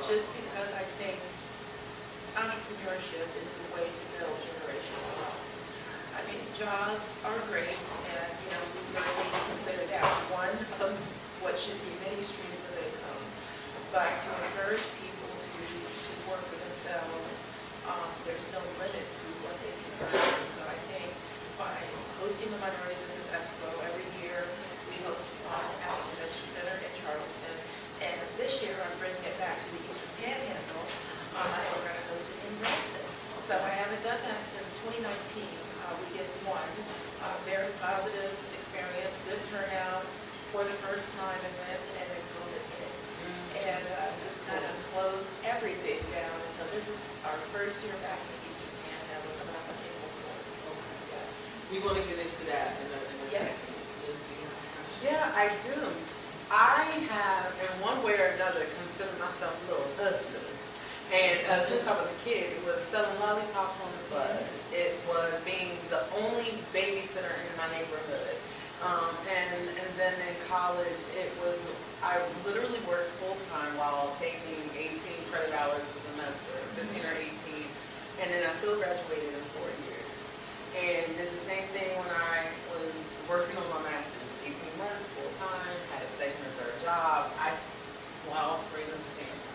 just because I think entrepreneurship is the way to build generational wealth. I mean, jobs are great, and we certainly consider that one of what should be many streams of income. But to encourage people to work for themselves, there's no limit to what they can earn. So I think by hosting the Minority Business Expo every year, we host one at the Convention Center in Charleston, and this year I'm bringing it back to the Eastern Panhandle, and we're going to host it in Branson. So I haven't done that since 2019. We did one very positive experience, good turnout for the first time in Branson, and then COVID hit. And just kind of closed everything down. And so this is our first year back in the Eastern Panhandle, coming up on April 4th. Yeah. We want to get into that in a second. Yeah, I do. I have, in one way or another, considered myself a little hustler. And since I was a kid, it was selling lollipops on the bus. It was being the only babysitter in my neighborhood. And then in college, I literally worked full-time while taking 18 credit hours a semester, 15 or 18. And then I still graduated in 4 years. And did the same thing when I was working on my master's, 18 months, full-time, had a second or third job. Raising a family.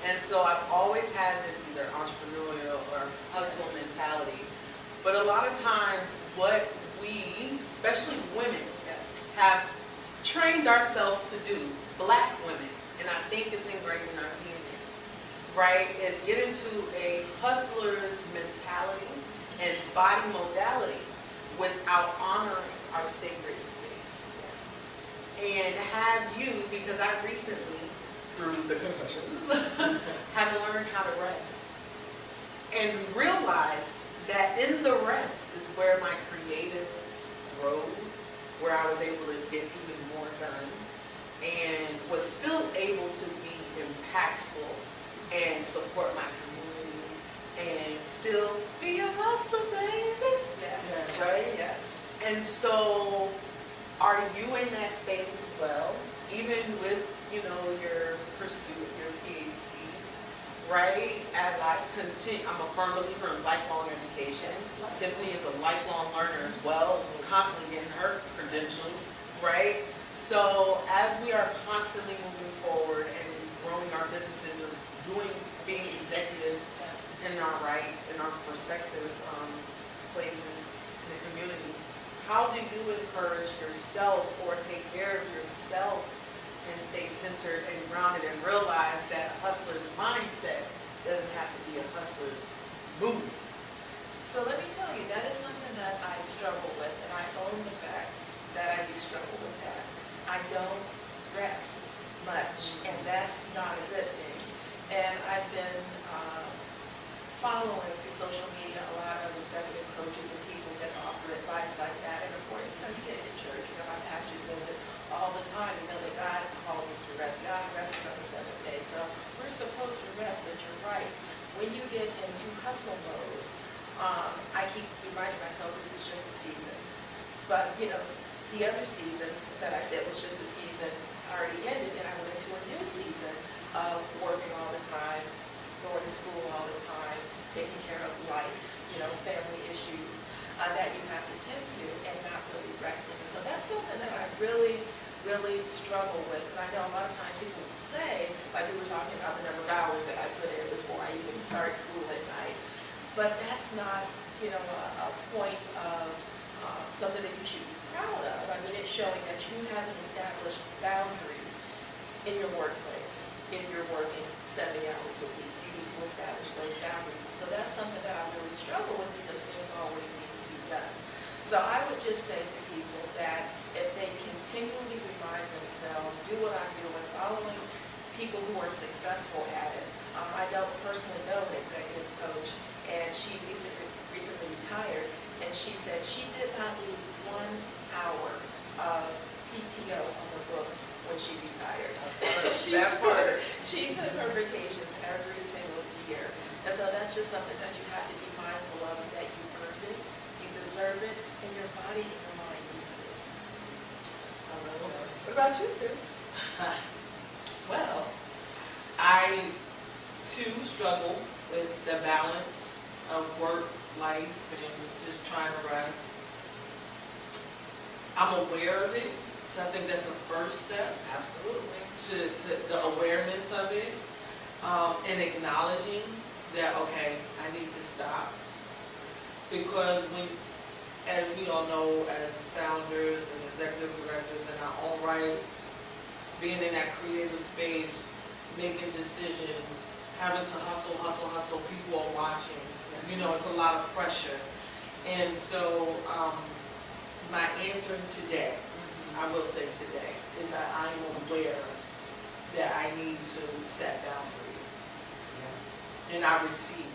And so I've always had this either entrepreneurial or hustle mentality. But a lot of times what we, especially women, have trained ourselves to do, Black women, and I think it's ingrained in our DNA, right, is get into a hustler's mentality and body modality without honoring our sacred space. And have you, because I recently, through the concussions, had to learn how to rest. And realize that in the rest is where my creative rose, where I was able to get even more done, and was still able to be impactful and support my community, and still be a hustler, baby. Yes. Right? Yes. And so, are you in that space as well? Even with, your pursuit of your PhD, right? As I continue, I'm a firm believer in lifelong education. Tiffany is a lifelong learner as well, constantly getting her credentials, right? So as we are constantly moving forward and growing our businesses or being executives in our respective places in the community, how do you encourage yourself or take care of yourself and stay centered and grounded and realize that a hustler's mindset doesn't have to be a hustler's movement? So let me tell you, that is something that I struggle with, and I own the fact that I do struggle with that. I don't rest much, and that's not a good thing. And I've been following through social media a lot of executive coaches and people that offer advice like that. And of course, you get it in church. My pastor says it all the time, that God calls us to rest. God rested on the seventh day. So we're supposed to rest, but you're right. When you get into hustle mode, I keep reminding myself this is just a season. But, the other season that I said was just a season already ended, and I went into a new season of working all the time, going to school all the time, taking care of life, family issues that you have to tend to, and not really resting. And so that's something that I really struggle with. And I know a lot of times people say, like we were talking about the number of hours that I put in before I even start school at night. But that's not, a point of something that you should be proud of. I mean, it's showing that you haven't established boundaries in your workplace. If you're working 70 hours a week, you need to establish those boundaries. And so that's something that I really struggle with because things always need to be done. So I would just say to people that if they continually remind themselves, do what I'm doing, following people who are successful at it. I don't personally know an executive coach, and she recently retired, and she said she did not leave 1 hour of PTO on the books when she retired. She took her vacations every single year. And so that's just something that you have to be mindful of, is that you earned it, you deserve it, and your body and your mind needs it. What about you, Tim? Well, I too struggle with the balance of work, life, and just trying to rest. I'm aware of it, so I think that's the first step. Absolutely. To the awareness of it, and acknowledging that, okay, I need to stop. Because as we all know, as founders and executive directors in our own rights, being in that creative space, making decisions, having to hustle, people are watching. You know, it's a lot of pressure. And so, my answer today, I will say today, is that I am aware that I need to set boundaries. And I receive